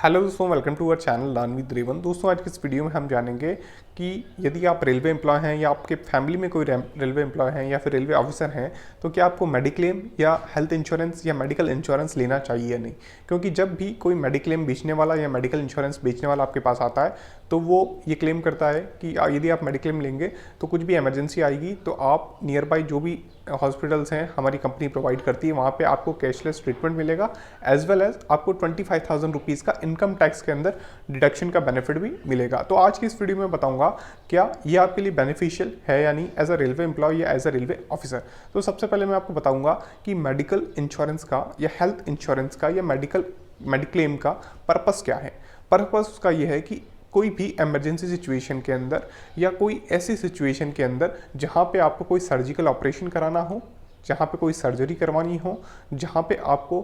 Hello दोस्तों, welcome to our channel learn with Revan. दोस्तों, आज की इस वीडियो में हम जानेंगे कि यदि आप रेलवे एम्प्लॉय हैं या आपके फैमिली में कोई रेलवे एम्प्लॉय हैं या फिर रेलवे ऑफिसर हैं, तो क्या आपको मेडिक्लेम या हेल्थ इंश्योरेंस या मेडिकल इंश्योरेंस लेना चाहिए या नहीं। क्योंकि जब भी कोई मेडिक्लेम बेचने वाला या मेडिकल इंश्योरेंस बेचने वाला आपके पास आता है तो वो ये क्लेम करता है कि यदि आप मेडिक्लेम लेंगे तो कुछ भी इमरजेंसी आएगी तो आप नियर बाई जो भी हॉस्पिटल्स हैं हमारी कंपनी प्रोवाइड करती है वहाँ पे आपको कैशलेस ट्रीटमेंट मिलेगा, एज वेल एज आपको 25,000 रुपीज़ का इनकम टैक्स के अंदर डिडक्शन का बेनिफिट भी मिलेगा। तो आज की इस वीडियो में बताऊंगा क्या ये आपके लिए बेनिफिशियल है या नहीं एज अ रेलवे एम्प्लॉय या एज अ रेलवे ऑफिसर। तो सबसे पहले मैं आपको बताऊंगा कि मेडिकल इंश्योरेंस का या हेल्थ इंश्योरेंस का या मेडिक्लेम का पर्पस क्या है। पर्पस उसका ये है कि कोई भी इमरजेंसी सिचुएशन के अंदर या कोई ऐसी सिचुएशन के अंदर जहाँ पे आपको कोई सर्जिकल ऑपरेशन कराना हो, जहाँ पे कोई सर्जरी करवानी हो, जहाँ पे आपको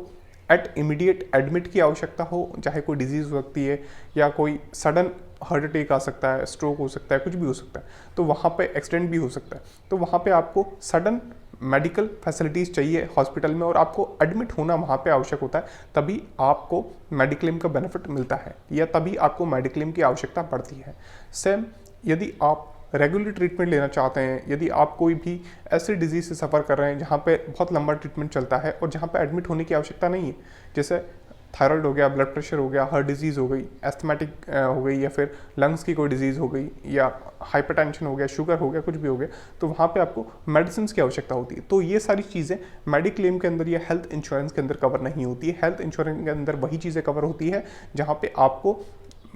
एट इमीडिएट एडमिट की आवश्यकता हो, चाहे कोई डिजीज़ हो सकती है या कोई सडन हार्ट अटैक आ सकता है, स्ट्रोक हो सकता है, कुछ भी हो सकता है, तो वहाँ पे एक्सीडेंट भी हो सकता है, तो वहाँ पे आपको सडन मेडिकल फैसिलिटीज़ चाहिए हॉस्पिटल में और आपको एडमिट होना वहाँ पे आवश्यक होता है, तभी आपको मेडिक्लेम का बेनिफिट मिलता है या तभी आपको मेडिक्लेम की आवश्यकता पड़ती है। सेम यदि आप रेगुलर ट्रीटमेंट लेना चाहते हैं, यदि आप कोई भी ऐसे डिजीज़ से सफ़र कर रहे हैं जहाँ पे बहुत लंबा ट्रीटमेंट चलता है और जहाँ पे एडमिट होने की आवश्यकता नहीं है, जैसे थायराइड हो गया, ब्लड प्रेशर हो गया, हार्ट डिजीज़ हो गई, एस्थमेटिक हो गई या फिर लंग्स की कोई डिजीज़ हो गई या हाइपरटेंशन हो गया, शुगर हो गया, कुछ भी हो गया, तो वहाँ पे आपको मेडिसिन की आवश्यकता होती है। तो ये सारी चीज़ें मेडिक्लेम के अंदर या हेल्थ इंश्योरेंस के अंदर कवर नहीं होती है। हेल्थ इंश्योरेंस के अंदर वही चीज़ें कवर होती है जहाँ पे आपको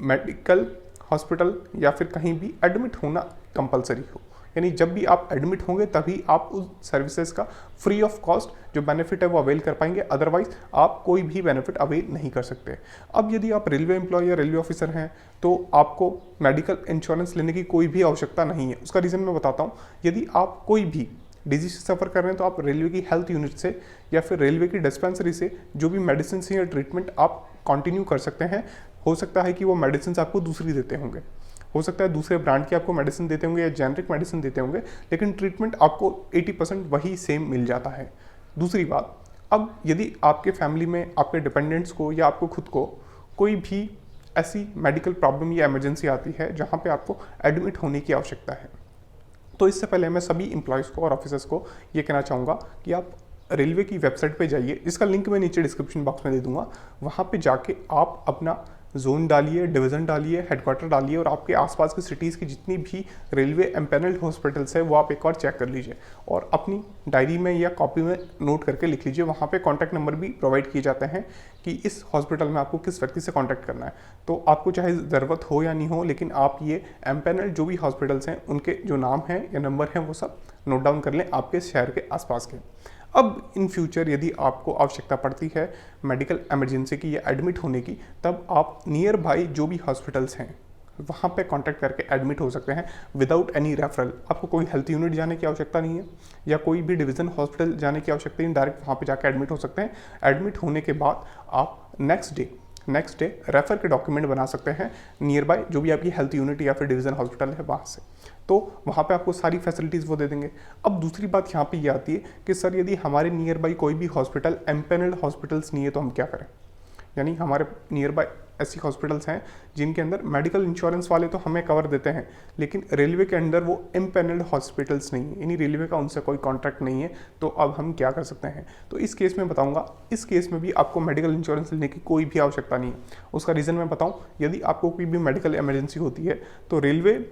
मेडिकल हॉस्पिटल या फिर कहीं भी एडमिट होना कंपलसरी हो, यानी जब भी आप एडमिट होंगे तभी आप उस सर्विसेज का फ्री ऑफ कॉस्ट जो बेनिफिट है वो अवेल कर पाएंगे, अदरवाइज आप कोई भी बेनिफिट अवेल नहीं कर सकते। अब यदि आप रेलवे एम्प्लॉय या रेलवे ऑफिसर हैं तो आपको मेडिकल इंश्योरेंस लेने की कोई भी आवश्यकता नहीं है। उसका रीज़न मैं बताता हूँ। यदि आप कोई भी डिजीज से सफ़र कर रहे हैं तो आप रेलवे की हेल्थ यूनिट से या फिर रेलवे की डिस्पेंसरी से जो भी मेडिसिन या ट्रीटमेंट आप कंटिन्यू कर सकते हैं। हो सकता है कि वो मेडिसिन आपको दूसरी देते होंगे, हो सकता है दूसरे ब्रांड की आपको मेडिसिन देते होंगे या जेनरिक मेडिसिन देते होंगे, लेकिन ट्रीटमेंट आपको 80% वही सेम मिल जाता है। दूसरी बात, अब यदि आपके फैमिली में आपके डिपेंडेंट्स को या आपको खुद को कोई भी ऐसी मेडिकल प्रॉब्लम या इमरजेंसी आती है जहाँ पे आपको एडमिट होने की आवश्यकता है, तो इससे पहले मैं सभी एम्प्लॉयज़ को और ऑफिसर्स को ये कहना चाहूँगा कि आप रेलवे की वेबसाइट पे जाइए, जिसका लिंक मैं नीचे डिस्क्रिप्शन बॉक्स में दे दूँगा। वहाँ पे जाके आप अपना जोन डालिए, डिवीज़न डालिए, हेडक्वार्टर डालिए और आपके आसपास की सिटीज़ की जितनी भी रेलवे एम्पैनल्ड हॉस्पिटल्स है वो आप एक बार चेक कर लीजिए और अपनी डायरी में या कॉपी में नोट करके लिख लीजिए। वहाँ पे कॉन्टैक्ट नंबर भी प्रोवाइड किए जाते हैं कि इस हॉस्पिटल में आपको किस व्यक्ति से कॉन्टैक्ट करना है। तो आपको चाहे ज़रूरत हो या नहीं हो, लेकिन आप ये एम्पैनल्ड जो भी हॉस्पिटल्स हैं उनके जो नाम हैं या नंबर हैं वो सब नोट डाउन कर लें आपके शहर के आसपास के। अब इन फ्यूचर यदि आपको आवश्यकता पड़ती है मेडिकल इमरजेंसी की या एडमिट होने की, तब आप नियर बाई जो भी हॉस्पिटल्स हैं वहाँ पे कांटेक्ट करके एडमिट हो सकते हैं विदाउट एनी रेफरल। आपको कोई हेल्थ यूनिट जाने की आवश्यकता नहीं है या कोई भी डिवीज़न हॉस्पिटल जाने की आवश्यकता नहीं, डायरेक्ट वहाँ पे जाकर एडमिट हो सकते हैं। एडमिट होने के बाद आप नेक्स्ट डे रेफर के डॉक्यूमेंट बना सकते हैं नियर बाय जो भी आपकी हेल्थ यूनिट या फिर डिवीज़न हॉस्पिटल है वहाँ से, तो वहाँ पे आपको सारी फैसिलिटीज़ वो दे देंगे। अब दूसरी बात यहाँ पे ये आती है कि सर यदि हमारे नियर बाई कोई भी हॉस्पिटल एम्पैनल्ड हॉस्पिटल्स नहीं है तो हम क्या करें। यानी हमारे नियर बाय ऐसी हॉस्पिटल्स हैं जिनके अंदर मेडिकल इंश्योरेंस वाले तो हमें कवर देते हैं, लेकिन रेलवे के अंदर वो एम्पैनल्ड हॉस्पिटल्स नहीं है, यानी रेलवे का उनसे कोई कॉन्ट्रैक्ट नहीं है। तो अब हम क्या कर सकते हैं, तो इस केस में बताऊंगा। इस केस में भी आपको मेडिकल इंश्योरेंस लेने की कोई भी आवश्यकता नहीं है। उसका रीज़न मैं बताऊं, यदि आपको कोई भी मेडिकल इमरजेंसी होती है तो रेलवे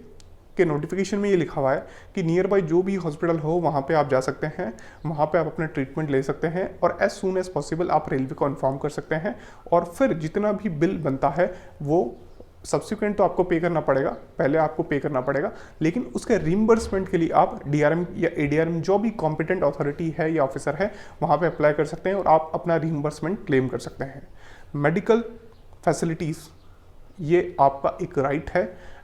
के नोटिफिकेशन में ये लिखा हुआ है कि नियर बाई जो भी हॉस्पिटल हो वहाँ पे आप जा सकते हैं, वहाँ पे आप अपना ट्रीटमेंट ले सकते हैं और एज सून एज पॉसिबल आप रेलवे को इन्फॉर्म कर सकते हैं और फिर जितना भी बिल बनता है वो सब्सिक्वेंट तो आपको पे करना पड़ेगा, पहले आपको पे करना पड़ेगा, लेकिन उसके रिम्बर्समेंट के लिए आप डीआरएम या एडीआरएम जो भी कॉम्पिटेंट अथॉरिटी है या ऑफिसर है वहाँ पे अप्लाई कर सकते हैं और आप अपना रिम्बर्समेंट क्लेम कर सकते हैं। मेडिकल फैसिलिटीज़ ये आपका एक राइट है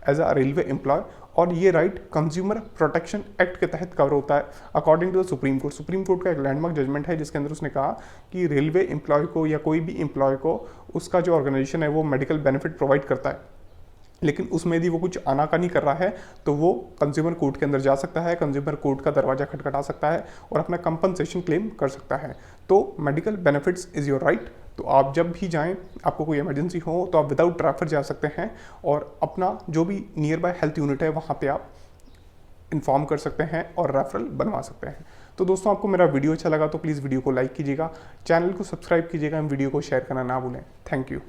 एज अ रेलवे एम्प्लॉय और ये राइट कंज्यूमर प्रोटेक्शन एक्ट के तहत कवर होता है according to the Supreme Court. Supreme Court का एक लैंडमार्क जजमेंट है जिसके अंदर उसने कहा कि रेलवे एम्प्लॉय को या कोई भी एम्प्लॉय को उसका जो ऑर्गेनाइजेशन है वो मेडिकल बेनिफिट प्रोवाइड करता है, लेकिन उसमें यदि वो कुछ आनाकानी कर रहा है तो वो कंज्यूमर कोर्ट के अंदर जा सकता है, कंज्यूमर कोर्ट का दरवाजा खटखटा सकता है और अपना कंपनसेशन क्लेम कर सकता है। तो medical benefits is your right. तो आप जब भी जाएं, आपको कोई इमरजेंसी हो तो आप विदाउट रेफर जा सकते हैं और अपना जो भी नियर बाय हेल्थ यूनिट है वहाँ पे आप इन्फॉर्म कर सकते हैं और रेफरल बनवा सकते हैं। तो दोस्तों, आपको मेरा वीडियो अच्छा लगा तो प्लीज़ वीडियो को लाइक कीजिएगा, चैनल को सब्सक्राइब कीजिएगा, वीडियो को शेयर करना ना भूलें। Thank you.